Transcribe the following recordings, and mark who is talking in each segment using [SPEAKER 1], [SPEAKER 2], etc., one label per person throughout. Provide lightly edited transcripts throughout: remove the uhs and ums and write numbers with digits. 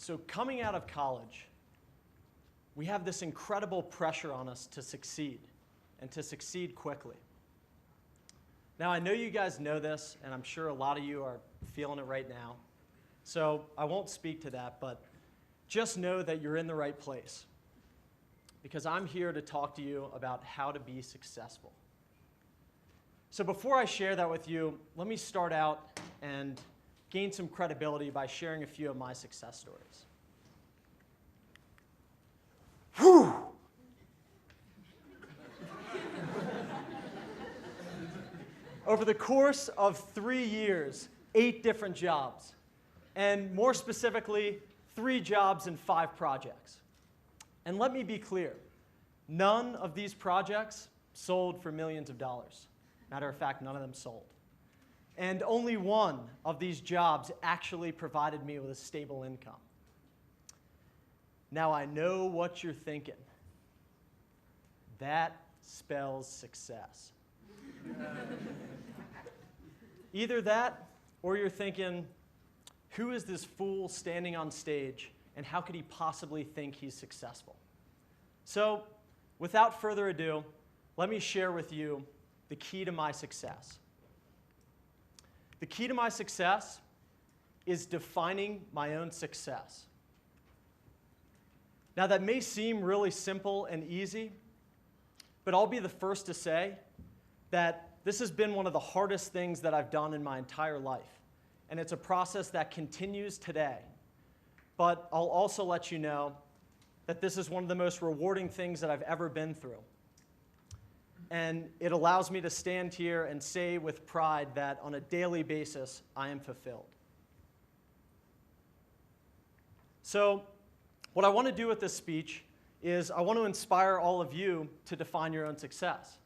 [SPEAKER 1] So coming out of college, we have this incredible pressure on us to succeed, and to succeed quickly. Now, I know you guys know this, and I'm sure a lot of you are feeling it right now. So I won't speak to that, but just know that you're in the right place, because I'm here to talk to you about how to be successful. So before I share that with you, let me start out and gain some credibility by sharing a few of my success stories. Whew! Over the course of 3 years, 8 different jobs, and more specifically, 3 jobs and 5 projects. And let me be clear, none of these projects sold for millions of dollars. Matter of fact, none of them sold. And only one of these jobs actually provided me with a stable income. Now I know what you're thinking. That spells success. Either that, or you're thinking, who is this fool standing on stage, and how could he possibly think he's successful? So, without further ado, let me share with you the key to my success. The key to my success is defining my own success. Now, that may seem really simple and easy, but I'll be the first to say that this has been one of the hardest things that I've done in my entire life. And it's a process that continues today. But I'll also let you know that this is one of the most rewarding things that I've ever been through. And it allows me to stand here and say with pride that on a daily basis, I am fulfilled. So what I want to do with this speech is I want to inspire all of you to define your own success.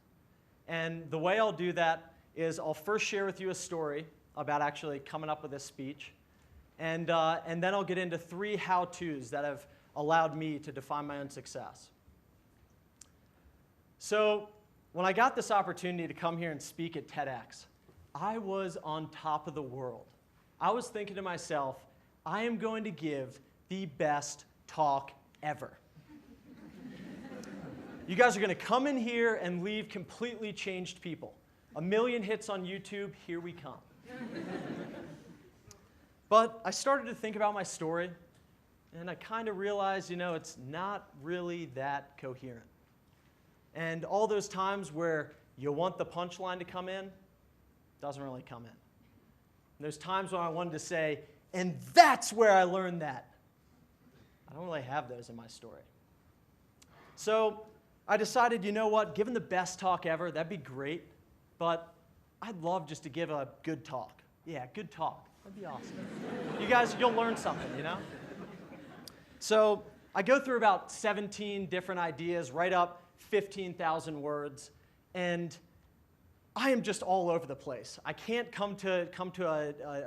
[SPEAKER 1] And the way I'll do that is I'll first share with you a story about actually coming up with this speech. And then I'll get into 3 how-tos that have allowed me to define my own success. So when I got this opportunity to come here and speak at TEDx, I was on top of the world. I was thinking to myself, I am going to give the best talk ever. You guys are going to come in here and leave completely changed people. 1 million hits on YouTube, here we come. But I started to think about my story, and I kind of realized, it's not really that coherent. And all those times where you want the punchline to come in, doesn't really come in. And there's times when I wanted to say, and that's where I learned that. I don't really have those in my story. So I decided, you know what, giving the best talk ever, that'd be great, but I'd love just to give a good talk. Yeah, good talk. That'd be awesome. You guys, you'll learn something, So I go through about 17 different ideas, write up 15,000 words, and I am just all over the place. I can't come to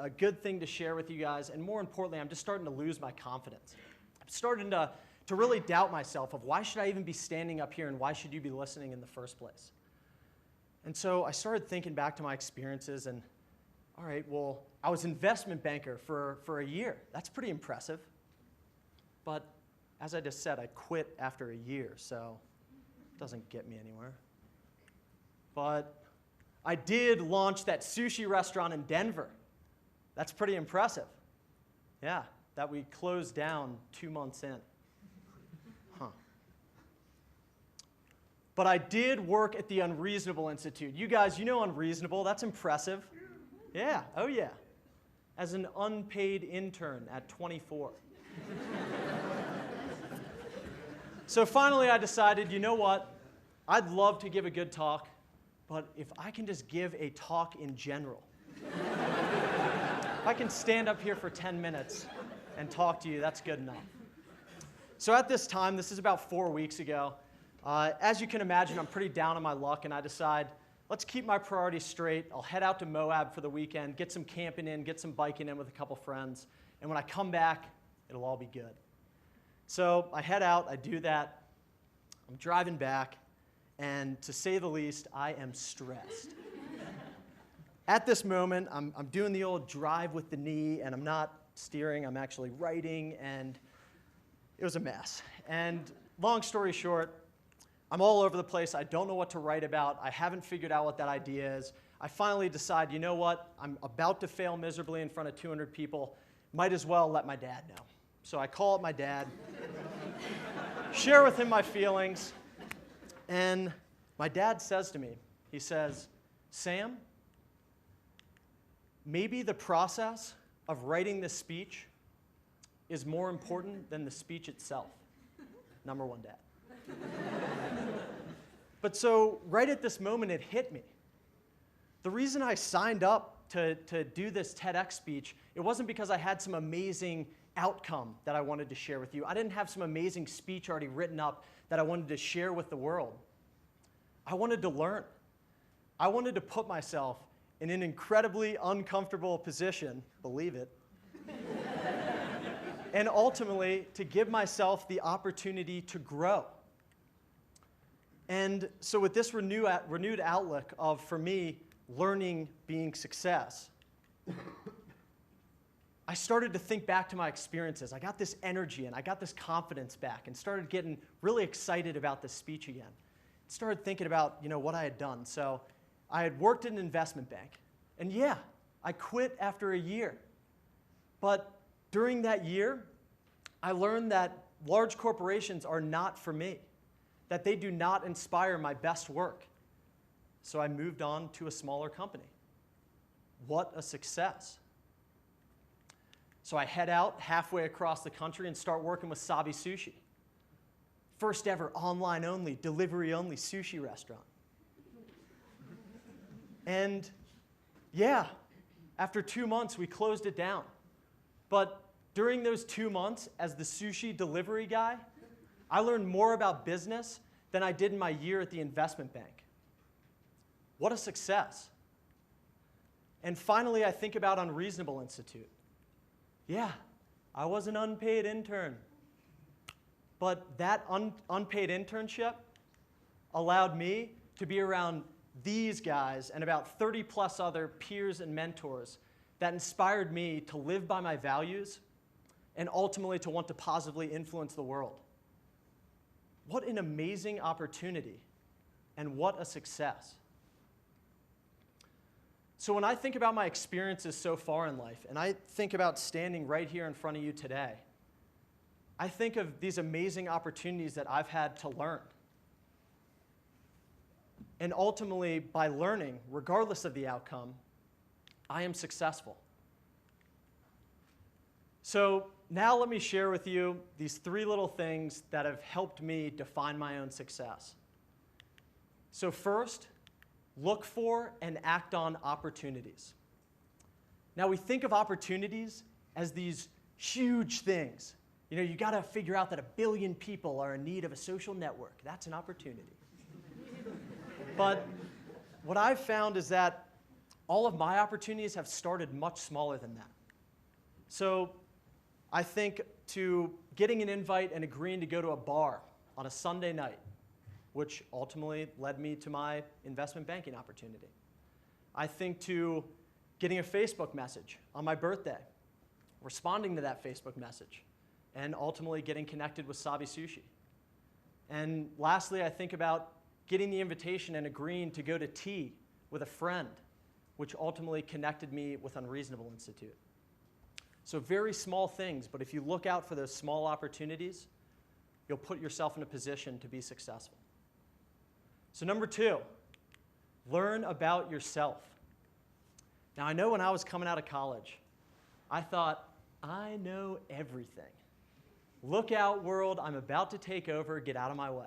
[SPEAKER 1] a good thing to share with you guys, and more importantly, I'm just starting to lose my confidence. I'm starting to really doubt myself of why should I even be standing up here and why should you be listening in the first place? And so I started thinking back to my experiences and, all right, well, I was investment banker for a year. That's pretty impressive. But as I just said, I quit after a year, so it doesn't get me anywhere. But I did launch that sushi restaurant in Denver. That's pretty impressive. Yeah, that we closed down 2 months in. But I did work at the Unreasonable Institute. You guys, you know Unreasonable. That's impressive. Yeah, oh yeah. As an unpaid intern at 24. So finally I decided, you know what? I'd love to give a good talk, but if I can just give a talk in general, if I can stand up here for 10 minutes and talk to you, that's good enough. So at this time, this is about 4 weeks ago, as you can imagine, I'm pretty down on my luck, and I decide, let's keep my priorities straight. I'll head out to Moab for the weekend, get some camping in, get some biking in with a couple friends, and when I come back, it'll all be good. So I head out, I do that, I'm driving back, and to say the least, I am stressed. At this moment, I'm doing the old drive with the knee, and I'm not steering, I'm actually writing, and it was a mess. And long story short, I'm all over the place. I don't know what to write about. I haven't figured out what that idea is. I finally decide, you know what? I'm about to fail miserably in front of 200 people. Might as well let my dad know. So I call up my dad, share with him my feelings, and my dad says to me, he says, Sam, maybe the process of writing this speech is more important than the speech itself. Number one, Dad. But so right at this moment, it hit me. The reason I signed up to do this TEDx speech, it wasn't because I had some amazing outcome that I wanted to share with you. I didn't have some amazing speech already written up that I wanted to share with the world. I wanted to learn. I wanted to put myself in an incredibly uncomfortable position, believe it, and ultimately to give myself the opportunity to grow. And so with this renewed outlook of, for me, learning being success, I started to think back to my experiences. I got this energy and I got this confidence back and started getting really excited about this speech again. Started thinking about, what I had done. So I had worked in an investment bank. And yeah, I quit after a year. But during that year, I learned that large corporations are not for me, that they do not inspire my best work. So I moved on to a smaller company. What a success. So I head out halfway across the country and start working with Solie Sushi. First ever online only, delivery only sushi restaurant. And yeah, after 2 months, we closed it down. But during those 2 months, as the sushi delivery guy, I learned more about business than I did in my year at the investment bank. What a success. And finally, I think about Unreasonable Institute. Yeah, I was an unpaid intern. But that unpaid internship allowed me to be around these guys and about 30 plus other peers and mentors that inspired me to live by my values and ultimately to want to positively influence the world. What an amazing opportunity and what a success. So when I think about my experiences so far in life and I think about standing right here in front of you today, I think of these amazing opportunities that I've had to learn. And ultimately, by learning, regardless of the outcome, I am successful. So now let me share with you these 3 little things that have helped me define my own success. So first, look for and act on opportunities. Now we think of opportunities as these huge things. You got to figure out that 1 billion people are in need of a social network. That's an opportunity. But what I've found is that all of my opportunities have started much smaller than that. So I think to getting an invite and agreeing to go to a bar on a Sunday night, which ultimately led me to my investment banking opportunity. I think to getting a Facebook message on my birthday, responding to that Facebook message, and ultimately getting connected with Solie Sushi. And lastly, I think about getting the invitation and agreeing to go to tea with a friend, which ultimately connected me with Unreasonable Institute. So very small things, but if you look out for those small opportunities, you'll put yourself in a position to be successful. So number 2, learn about yourself. Now I know when I was coming out of college, I thought, I know everything. Look out, world, I'm about to take over, get out of my way.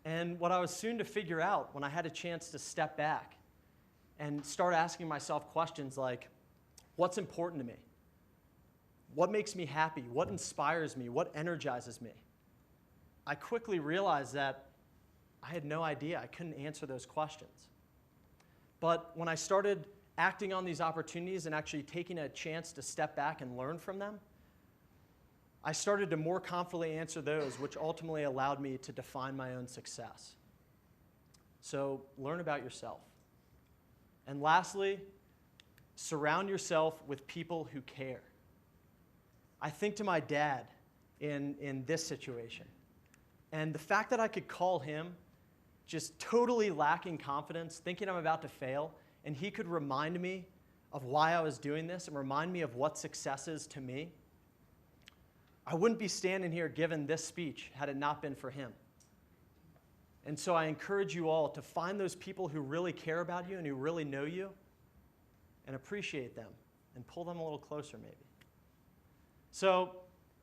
[SPEAKER 1] And what I was soon to figure out when I had a chance to step back and start asking myself questions like, what's important to me? What makes me happy? What inspires me? What energizes me? I quickly realized that I had no idea. I couldn't answer those questions. But when I started acting on these opportunities and actually taking a chance to step back and learn from them, I started to more confidently answer those, which ultimately allowed me to define my own success. So learn about yourself. And lastly, surround yourself with people who care. I think to my dad in this situation. And the fact that I could call him just totally lacking confidence, thinking I'm about to fail, and he could remind me of why I was doing this and remind me of what success is to me, I wouldn't be standing here giving this speech had it not been for him. And so I encourage you all to find those people who really care about you and who really know you and appreciate them and pull them a little closer maybe. So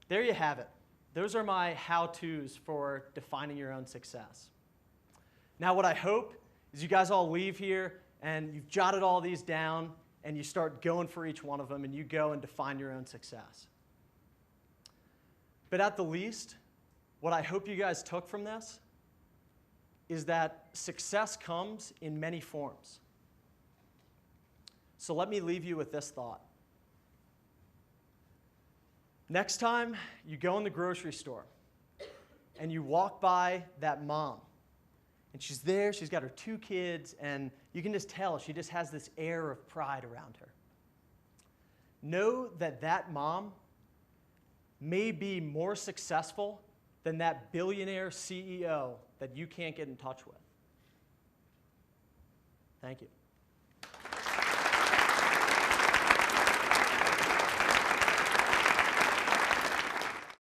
[SPEAKER 1] there you have it. Those are my how-tos for defining your own success. Now what I hope is you guys all leave here and you've jotted all these down and you start going for each one of them and you go and define your own success. But at the least, what I hope you guys took from this is that success comes in many forms. So let me leave you with this thought. Next time you go in the grocery store and you walk by that mom, and she's there, she's got her 2 kids, and you can just tell she just has this air of pride around her. Know that that mom may be more successful than that billionaire CEO that you can't get in touch with. Thank you.